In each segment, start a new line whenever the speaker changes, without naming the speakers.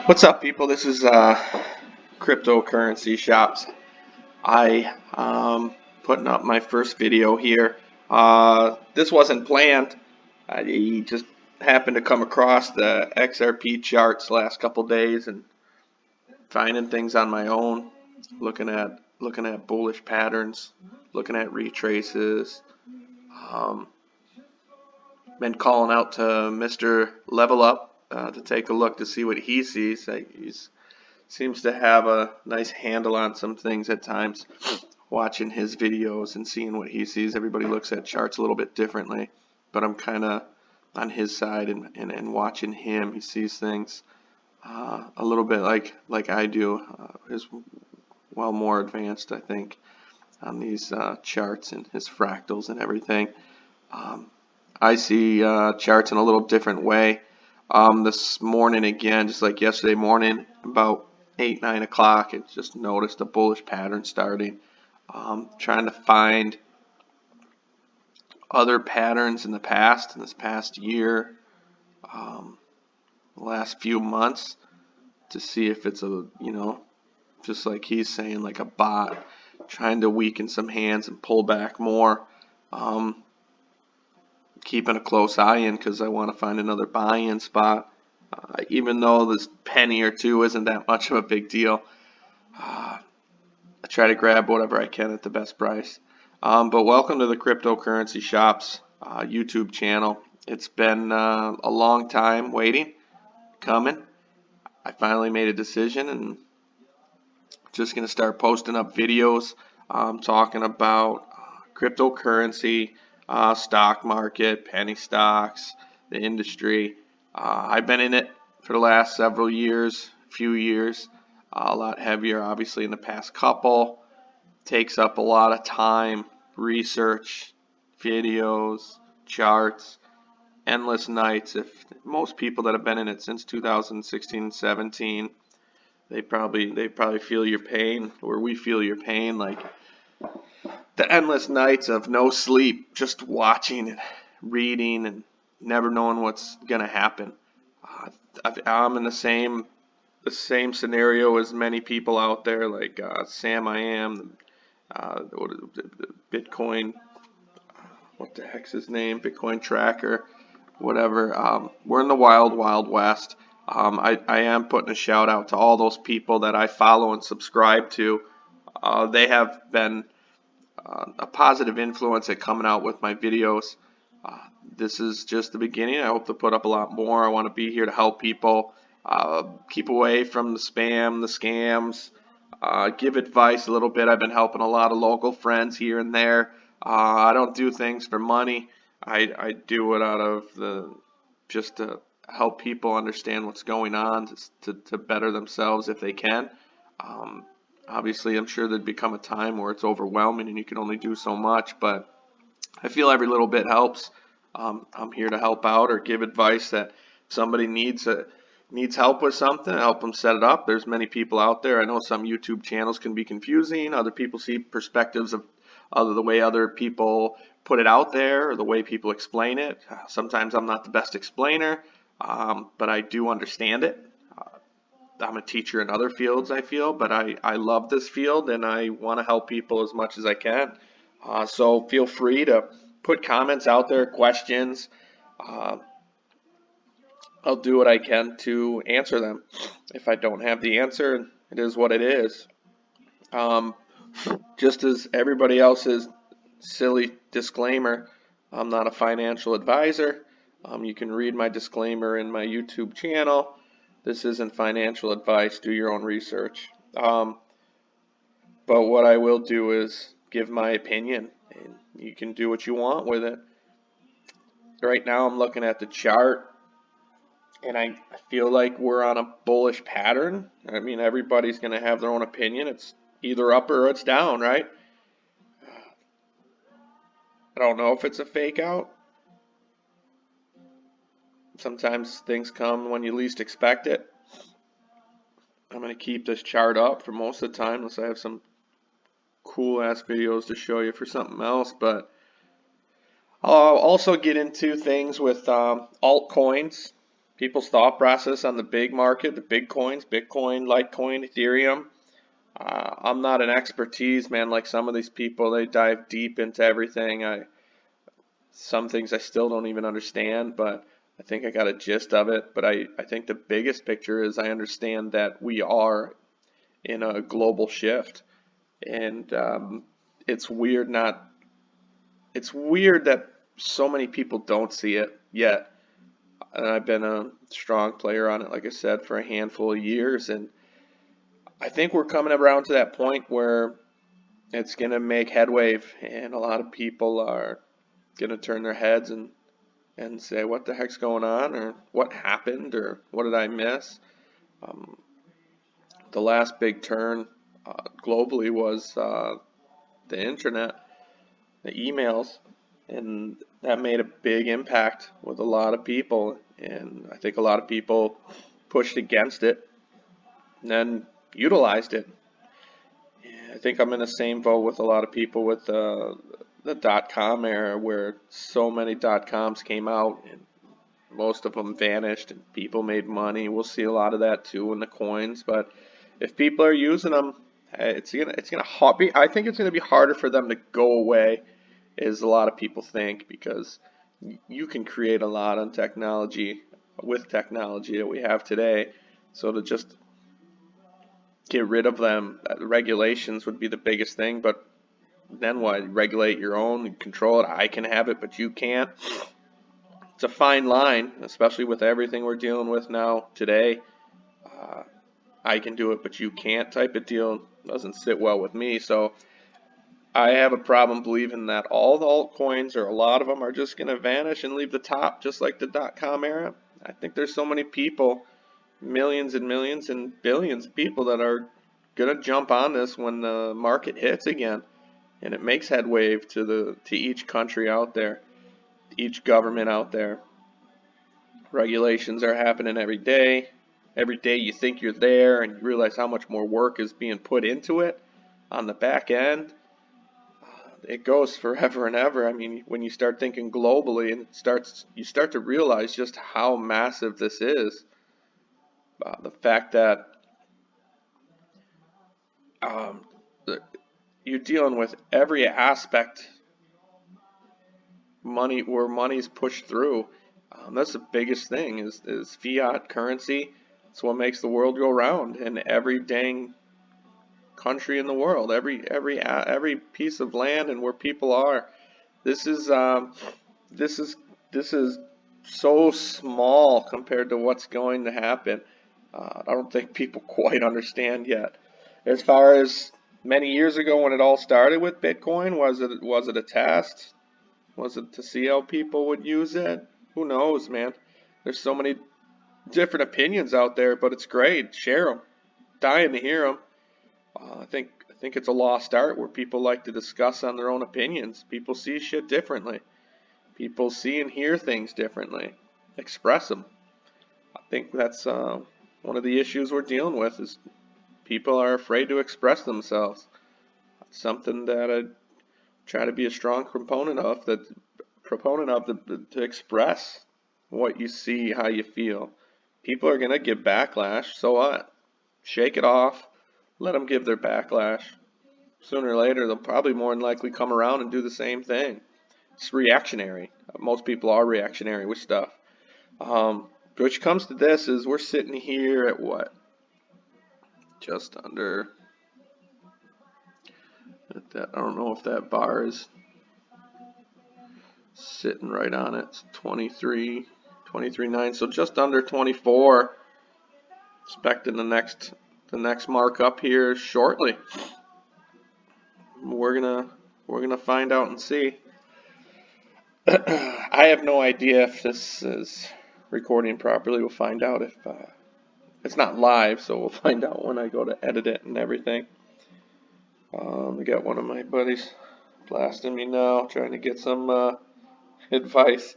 What's up, people? This is Cryptocurrency Shops. I putting up my first video here. This wasn't planned. I just happened to come across the XRP charts last couple days and finding things on my own, looking at bullish patterns, looking at retraces. Um, Been calling out to Mr. Level Up to take a look to see what he sees. He's seems to have a nice handle on some things at times. Watching his videos and seeing what he sees, everybody looks at charts a little bit differently, but I'm kind of on his side and watching him. He sees things a little bit like I do. Is well more advanced, I think, on these charts and his fractals and everything. Um, I see charts in a little different way. This morning again, just like yesterday morning, about 8-9 o'clock, I just noticed a bullish pattern starting. Trying to find other patterns in the past, in this past year, the last few months, to see if it's just like he's saying, like a bot, trying to weaken some hands and pull back more. Keeping a close eye in because I want to find another buy-in spot. Even though this penny or two isn't that much of a big deal, I try to grab whatever I can at the best price. But welcome to the Cryptocurrency Shops YouTube channel. It's been a long time waiting, coming. I finally made a decision and just going to start posting up videos talking about cryptocurrency, stock market, penny stocks, the industry. I've been in it for the last several years, few years, a lot heavier obviously in the past couple. Takes up a lot of time, research, videos, charts, endless nights. If most people that have been in it since 2016, 17, they probably feel your pain, or we feel your pain, like the endless nights of no sleep, just watching and reading and never knowing what's gonna happen. I'm in the same scenario as many people out there, like Sam I am, the Bitcoin, what the heck's his name, Bitcoin tracker, whatever. We're in the wild, wild west. I am putting a shout out to all those people that I follow and subscribe to. They have been a positive influence at coming out with my videos. This is just the beginning. I hope to put up a lot more. I want to be here to help people keep away from the spam, the scams, give advice a little bit. I've been helping a lot of local friends here and there. I don't do things for money. I do it out of just to help people understand what's going on, to better themselves if they can. Um, Obviously, I'm sure there'd become a time where it's overwhelming and you can only do so much, but I feel every little bit helps. I'm here to help out or give advice that somebody needs help with something, help them set it up. There's many people out there. I know some YouTube channels can be confusing. Other people see perspectives of the way other people put it out there or the way people explain it. Sometimes I'm not the best explainer, but I do understand it. I'm a teacher in other fields, I feel, but I love this field and I want to help people as much as I can. So feel free to put comments out there, questions. Uh, I'll do what I can to answer them. If I don't have the answer, it is what it is. Um, just as everybody else's silly disclaimer, I'm not a financial advisor. You can read my disclaimer in my YouTube channel. This isn't financial advice. Do your own research. But what I will do is give my opinion, and you can do what you want with it. Right now, I'm looking at the chart, and I feel like we're on a bullish pattern. I mean, everybody's going to have their own opinion. It's either up or it's down, right? I don't know if it's a fake out. Sometimes things come when you least expect it. I'm going to keep this chart up for most of the time unless I have some cool ass videos to show you for something else. But I'll also get into things with altcoins people's thought process on the big market, the big coins, Bitcoin, Litecoin, Ethereum. I'm not an expertise, man, like some of these people. They dive deep into everything. Some things I still don't even understand, but I think I got a gist of it. But I think the biggest picture is I understand that we are in a global shift. And it's weird not it's weird that so many people don't see it yet. And I've been a strong player on it, like I said, for a handful of years. And I think we're coming around to that point where it's going to make headway, and a lot of people are going to turn their heads and say, what the heck's going on, or what happened, or what did I miss? Um, the last big turn globally was the internet, the emails, and that made a big impact with a lot of people. And I think a lot of people pushed against it and then utilized it. I think I'm in the same boat with a lot of people with the dot-com era, where so many dot-coms came out and most of them vanished and people made money. We'll see a lot of that too in the coins, but if people are using them, it's gonna I think it's gonna be harder for them to go away, as a lot of people think, because you can create a lot on technology with technology that we have today. So to just get rid of them, regulations would be the biggest thing. But then what? Regulate your own and control it. I can have it, but you can't. It's a fine line, especially with everything we're dealing with now today. Uh, I can do it, but you can't type of deal doesn't sit well with me. So I have a problem believing that all the altcoins, or a lot of them, are just going to vanish and leave the top, just like the dot-com era. I think there's so many people, millions and millions and billions of people, that are going to jump on this when the market hits again, and it makes headway to each country out there, each government out there. Regulations are happening every day. Every day you think you're there and you realize how much more work is being put into it on the back end. It goes forever and ever. I mean, when you start thinking globally, and you start to realize just how massive this is. The fact that um, you're dealing with every aspect, where money's pushed through. That's the biggest thing, is fiat currency. It's what makes the world go round, and every dang country in the world, every piece of land and where people are. This is this is this is so small compared to what's going to happen. I don't think people quite understand yet. As far as many years ago when it all started with Bitcoin, was it a test? Was it to see how people would use it? Who knows, man? There's so many different opinions out there, but it's great. Share them. Dying to hear them. I think it's a lost art where people like to discuss on their own opinions. People see shit differently. People see and hear things differently. Express them. I think that's one of the issues we're dealing with, is people are afraid to express themselves. It's something that I try to be a strong proponent of, to express what you see, how you feel. People are going to give backlash, so what? Shake it off. Let them give their backlash. Sooner or later, they'll probably more than likely come around and do the same thing. It's reactionary. Most people are reactionary with stuff. Which comes to this, is we're sitting here at what? Just under. I don't know if that bar is sitting right on it. It's 23.9, so just under 24. Expecting the next mark up here shortly. We're gonna find out and see. I have no idea if this is recording properly. We'll find out if it's not live, so we'll find out when I go to edit it and everything. I got one of my buddies blasting me now, trying to get some advice.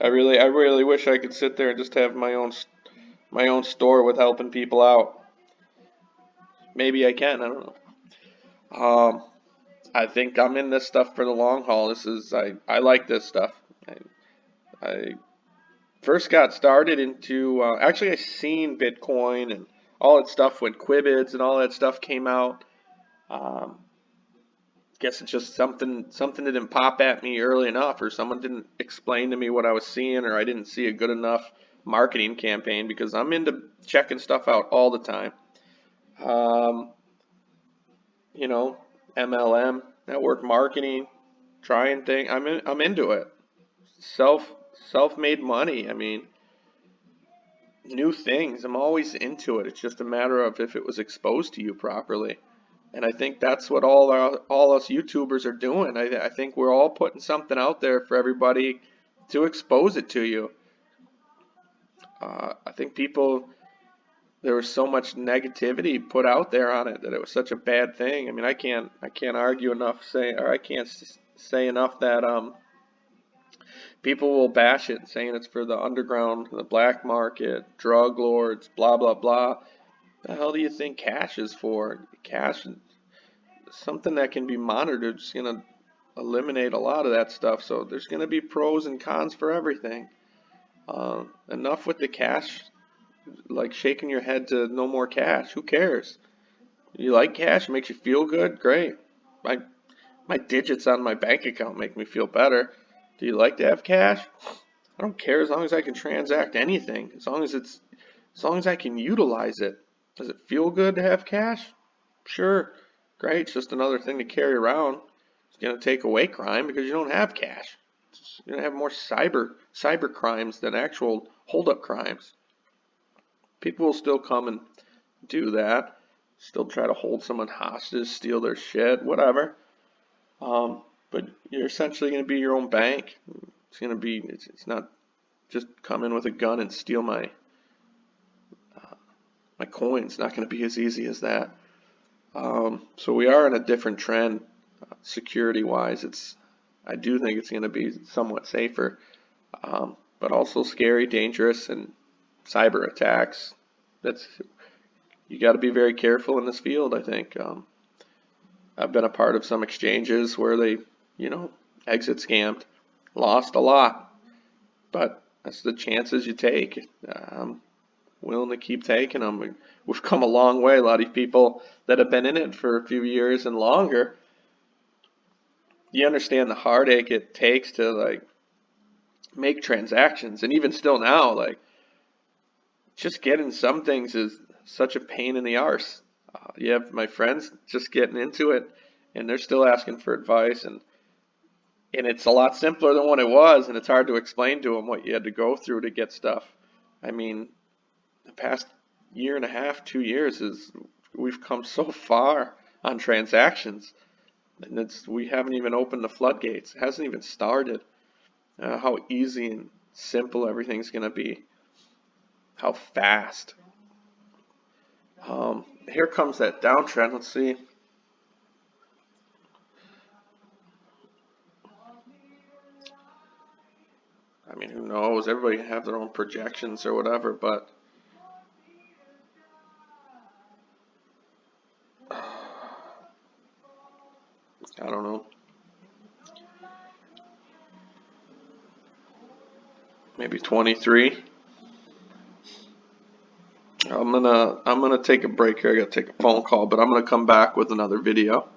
I really wish I could sit there and just have my own store with helping people out. Maybe I can. I don't know. I think I'm in this stuff for the long haul. I like this stuff. I first got started into, actually I seen Bitcoin and all that stuff when Quibids and all that stuff came out. Um, guess it's just something didn't pop at me early enough, or someone didn't explain to me what I was seeing, or I didn't see a good enough marketing campaign, because I'm into checking stuff out all the time. Um, you know, MLM, network marketing, trying thing. I'm into it. Self-made money. I mean, new things. I'm always into it. It's just a matter of if it was exposed to you properly. And I think that's what all us YouTubers are doing. I think we're all putting something out there for everybody to expose it to you. I think there was so much negativity put out there on it that it was such a bad thing. I mean, I can't argue enough I can't say enough that people will bash it, saying it's for the underground, the black market, drug lords, blah blah blah. The hell do you think cash is for? Cash, something that can be monitored, is going to eliminate a lot of that stuff. So there's going to be pros and cons for everything. Enough with the cash, like shaking your head to no more cash. Who cares? You like cash? It makes you feel good? Great. My my digits on my bank account make me feel better. Do you like to have cash? I don't care, as long as I can transact anything. As long as I can utilize it. Does it feel good to have cash? Sure. Great. It's just another thing to carry around. It's going to take away crime because you don't have cash. You're going to have more cyber crimes than actual hold-up crimes. People will still come and do that. Still try to hold someone hostage, steal their shit, whatever. But you're essentially going to be your own bank. It's not just come in with a gun and steal my coins. It's not going to be as easy as that. So we are in a different trend, security-wise. I do think it's going to be somewhat safer, but also scary, dangerous, and cyber attacks. You got to be very careful in this field, I think. I've been a part of some exchanges where they, exit scammed, lost a lot, but that's the chances you take. I'm willing to keep taking them. We've come a long way. A lot of people that have been in it for a few years and longer, you understand the heartache it takes to make transactions, and even still now, just getting some things is such a pain in the arse. You have my friends just getting into it, and they're still asking for advice, and it's a lot simpler than what it was, and it's hard to explain to them what you had to go through to get stuff. I mean, the past year and a half, 2 years, we've come so far on transactions, and we haven't even opened the floodgates. It hasn't even started. How easy and simple everything's gonna be. How fast. Here comes that downtrend. Let's see. I mean, who knows? Everybody can have their own projections or whatever, but I don't know. Maybe 23. I'm gonna take a break here. I gotta take a phone call, but I'm gonna come back with another video.